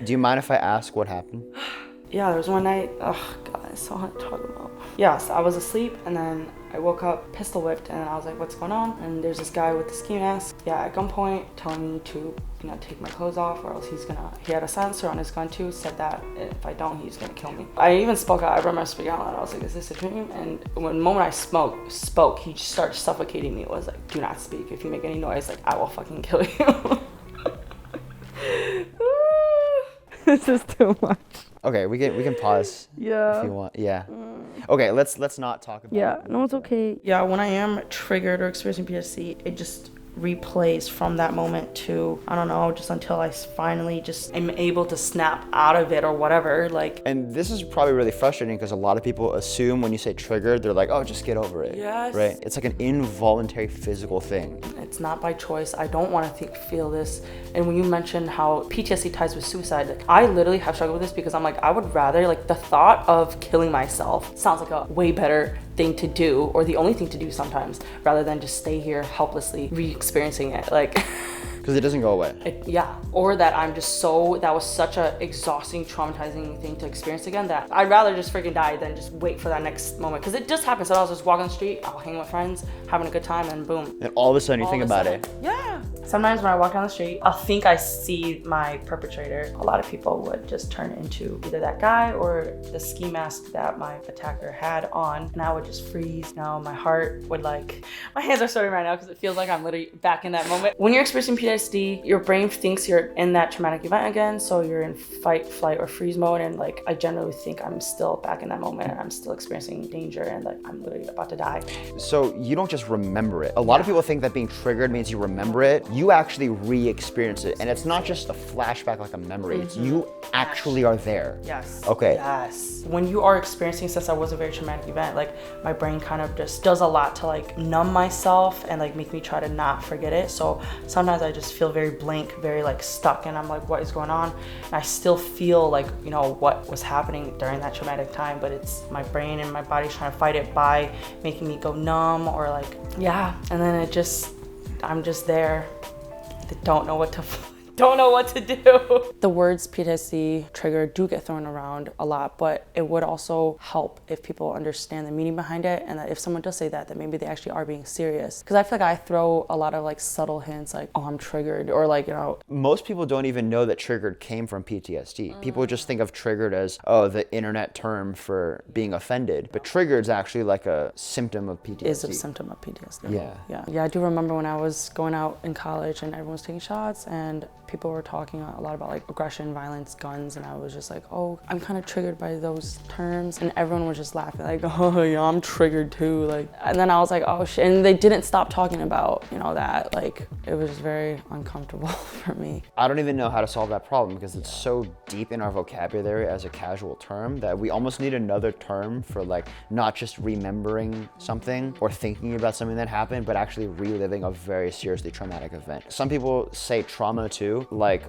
Do you mind if I ask what happened? Yeah, there was one night, oh God, it's so hard to talk about. Yes, I was asleep and then I woke up pistol whipped and I was like, what's going on? And there's this guy with the ski mask, at gunpoint telling me to, take my clothes off or else he had a sensor on his gun too, said that if I don't, he's gonna kill me. I even spoke out, I remember speaking out loud, I was like, is this a dream? And the moment I spoke, he just started suffocating me. It was like, do not speak. If you make any noise, like, I will fucking kill you. This is too much. Okay, we can pause. Yeah. If you want. Yeah. Okay, let's not talk about it. Yeah, no, it's okay. Yeah, when I am triggered or experiencing PTSD, it just replays from that moment to, I don't know, just until I finally just am able to snap out of it or whatever. And this is probably really frustrating because a lot of people assume when you say triggered, they're like, oh, just get over it. Yes. Right? It's like an involuntary physical thing. It's not by choice. I don't want to feel this. And when you mentioned how PTSD ties with suicide, I literally have struggled with this because I'm like, I would rather, the thought of killing myself sounds like a way better thing to do, or the only thing to do sometimes, rather than just stay here helplessly re-experiencing it. Because it doesn't go away. Or that I'm just that was such a exhausting, traumatizing thing to experience again that I'd rather just freaking die than just wait for that next moment. Because it just happens. So I was just walking the street, I'll hang with friends, having a good time, and boom. And all of a sudden you think about it. Yeah. Sometimes when I walk down the street, I'll think I see my perpetrator. A lot of people would just turn into either that guy or the ski mask that my attacker had on, and I would just freeze. My heart would my hands are sweating right now because it feels like I'm literally back in that moment. When you're experiencing PTSD, your brain thinks you're in that traumatic event again, so you're in fight, flight, or freeze mode, and I generally think I'm still back in that moment and I'm still experiencing danger and I'm literally about to die. So you don't just remember it. A lot of people think that being triggered means you remember it. You actually re-experience it, and it's not just a flashback like a memory. It's you actually are there. Yes. Okay. Yes. When you are experiencing, since that was a very traumatic event, my brain kind of just does a lot to numb myself and make me try to not forget it. So sometimes I just feel very blank, very stuck, and I'm like, what is going on? And I still feel what was happening during that traumatic time, but it's my brain and my body trying to fight it by making me go numb or and then I'm just there. Don't know what to do. The words PTSD trigger do get thrown around a lot, but it would also help if people understand the meaning behind it, and that if someone does say that maybe they actually are being serious. Because I feel I throw a lot of subtle hints oh, I'm triggered, or Most people don't even know that triggered came from PTSD. People just think of triggered as, oh, the internet term for being offended. But triggered is actually a symptom of PTSD. Is a symptom of PTSD. Yeah. I do remember when I was going out in college and everyone was taking shots and people were talking a lot about aggression, violence, guns, and I was just oh, I'm kind of triggered by those terms, and everyone was just laughing oh yeah, I'm triggered too, and then I was oh shit, and they didn't stop talking about that. It was very uncomfortable for me. I don't even know how to solve that problem because it's so deep in our vocabulary as a casual term that we almost need another term for not just remembering something or thinking about something that happened, but actually reliving a very seriously traumatic event. Some people say trauma too,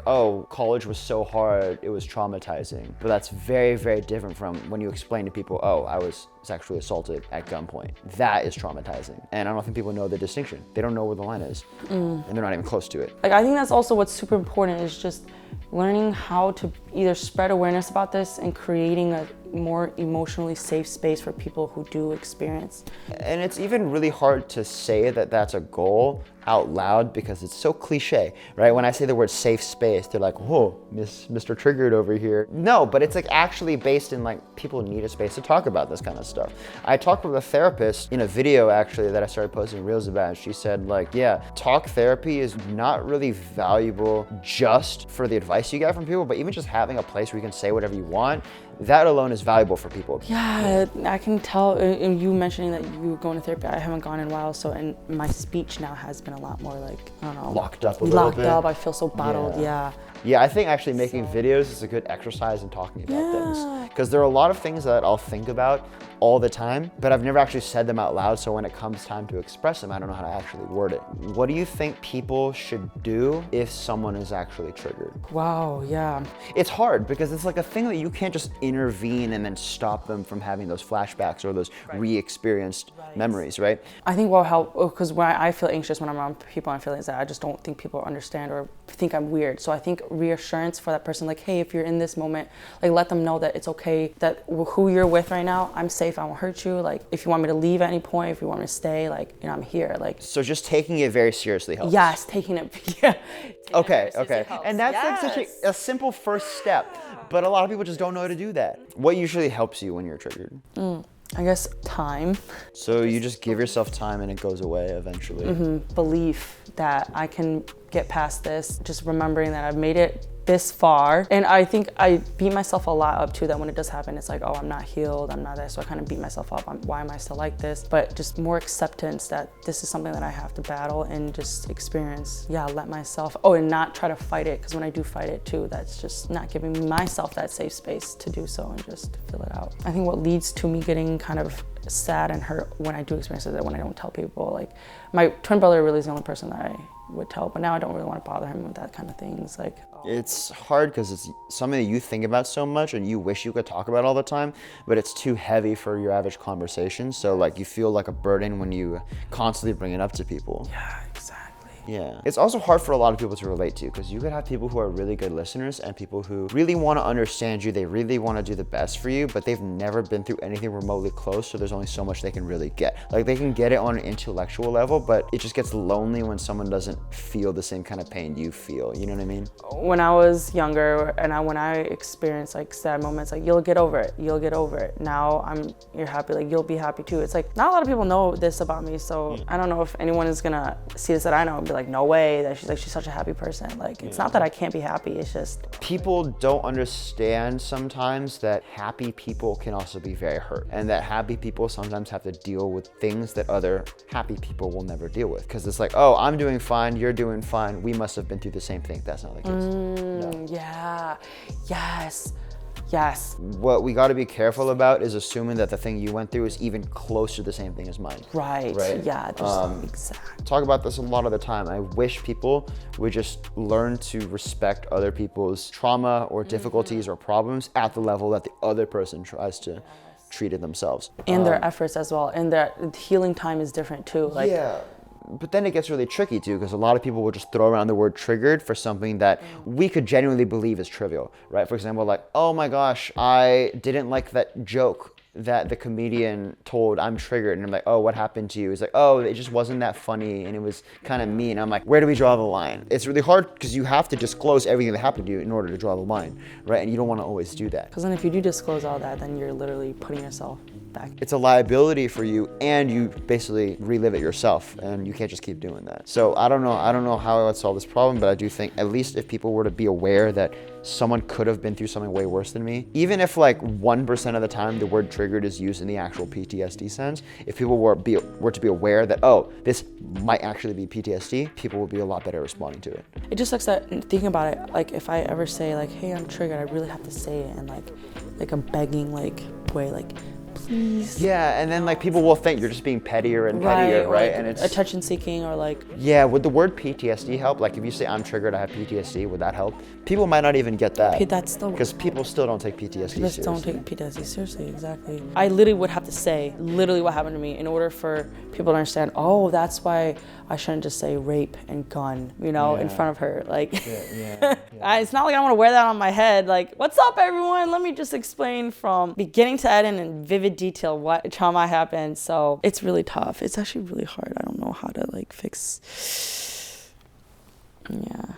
oh, college was so hard, it was traumatizing. But that's very, very different from when you explain to people, oh, I was sexually assaulted at gunpoint. That is traumatizing. And I don't think people know the distinction. They don't know where the line is. And they're not even close to it. I think that's also what's super important, is just learning how to either spread awareness about this and creating a more emotionally safe space for people who do experience. And it's even really hard to say that that's a goal out loud because it's so cliche, right? When I say the word safe space, they're whoa, Mr. Triggered over here. No, but it's actually based in people need a space to talk about this kind of stuff. I talked with a therapist in a video actually that I started posting reels about. She said yeah, talk therapy is not really valuable just for the advice you get from people, but even just having a place where you can say whatever you want, that alone is valuable for people. Yeah, I can tell, you mentioning that you go to therapy, I haven't gone in a while, and my speech now has been a lot more I don't know. Locked up a little bit. Locked up, I feel so bottled, yeah. Yeah, I think actually making videos is a good exercise in talking about things. Because there are a lot of things that I'll think about all the time, but I've never actually said them out loud, so when it comes time to express them, I don't know how to actually word it. What do you think people should do if someone is actually triggered? Wow, yeah. It's hard because it's a thing that you can't just intervene and then stop them from having those flashbacks or those re-experienced memories, right? I think what will help, because when I feel anxious when I'm around people I'm feeling is that I just don't think people understand or think I'm weird. So I think reassurance for that person, like, hey, if you're in this moment, like, let them know that it's okay, that who you're with right now, I'm safe, I won't hurt you. Like, if you want me to leave at any point, if you want me to stay, like, you know, I'm here. Like, So just taking it very seriously helps. yes, taking it, yeah. Okay. And that's like such a simple first step, but a lot of people just don't know how to do that. What usually helps you when you're triggered? I guess time. So you just give yourself time and it goes away eventually. Belief that I can get past this, just remembering that I've made it this far. And I think I beat myself a lot up too, that when it does happen, it's like, oh, I'm not healed, I'm not this. So I kind of beat myself up on why am I still like this? But just more acceptance that this is something that I have to battle and just experience. Yeah, let myself, and not try to fight it. Because when I do fight it too, that's just not giving myself that safe space to do so and just feel it out. I think what leads to me getting kind of sad and hurt when I do experience it, that when I don't tell people, like my twin brother really is the only person that I would tell, but now I don't really want to bother him with that kind of things. Like, It's hard because it's something that you think about so much and you wish you could talk about all the time, but it's too heavy for your average conversation. So like you feel like a burden when you constantly bring it up to people. yeah, exactly. Yeah. It's also hard for a lot of people to relate to because you could have people who are really good listeners and people who really want to understand you. They really want to do the best for you, but they've never been through anything remotely close. So there's only so much they can really get. Like they can get it on an intellectual level, but it just gets lonely when someone doesn't feel the same kind of pain you feel. You know what I mean? When I was younger and when I experienced like sad moments, like you'll get over it, you'll get over it. Now you're happy, like you'll be happy too. It's like not a lot of people know this about me, so I don't know if anyone is gonna see this that I know and be like, no way, that she's such a happy person. Like it's not that I can't be happy, it's just people don't understand sometimes that happy people can also be very hurt, and that happy people sometimes have to deal with things that other happy people will never deal with, because it's like, oh, I'm doing fine, you're doing fine, we must have been through the same thing. That's not the case. No. Yeah, yes. What we got to be careful about is assuming that the thing you went through is even close to the same thing as mine. Right. Yeah, exactly. Talk about this a lot of the time. I wish people would just learn to respect other people's trauma or difficulties or problems at the level that the other person tries to treat it themselves. And their efforts as well, and their healing time is different too. Like, yeah. But then it gets really tricky too, because a lot of people will just throw around the word triggered for something that we could genuinely believe is trivial, right? For example, like, oh my gosh, I didn't like that joke that the comedian told, I'm triggered. And I'm like, oh, what happened to you? He's like, oh, it just wasn't that funny and it was kind of mean. I'm like, where do we draw the line? It's really hard because you have to disclose everything that happened to you in order to draw the line, right? And you don't want to always do that. because then if you do disclose all that, then you're literally putting yourself back. It's a liability for you, and you basically relive it yourself, and you can't just keep doing that. So I don't know how I would solve this problem, but I do think at least if people were to be aware that someone could have been through something way worse than me, even if like 1% of the time the word triggered is used in the actual PTSD sense, if people were to be aware that, oh, this might actually be PTSD, people would be a lot better responding to it. It just sucks that, thinking about it, like if I ever say like, hey, I'm triggered, I really have to say it in like a begging like way, like, please. Yeah, and then like people will think you're just being pettier and pettier, right? Like And it's attention seeking, or like, yeah, would the word PTSD help? Like if you say I'm triggered, I have PTSD, would that help? People might not even get that. that's still, Because people still don't take PTSD seriously. just don't take PTSD seriously. Exactly. I literally would have to say literally what happened to me in order for people to understand, oh, that's why I shouldn't just say rape and gun, in front of her. Like, it's not like I want to wear that on my head. Like, what's up, everyone? Let me just explain from beginning to end in vivid detail what trauma happened. So it's really tough. It's actually really hard. I don't know how to like fix. Yeah.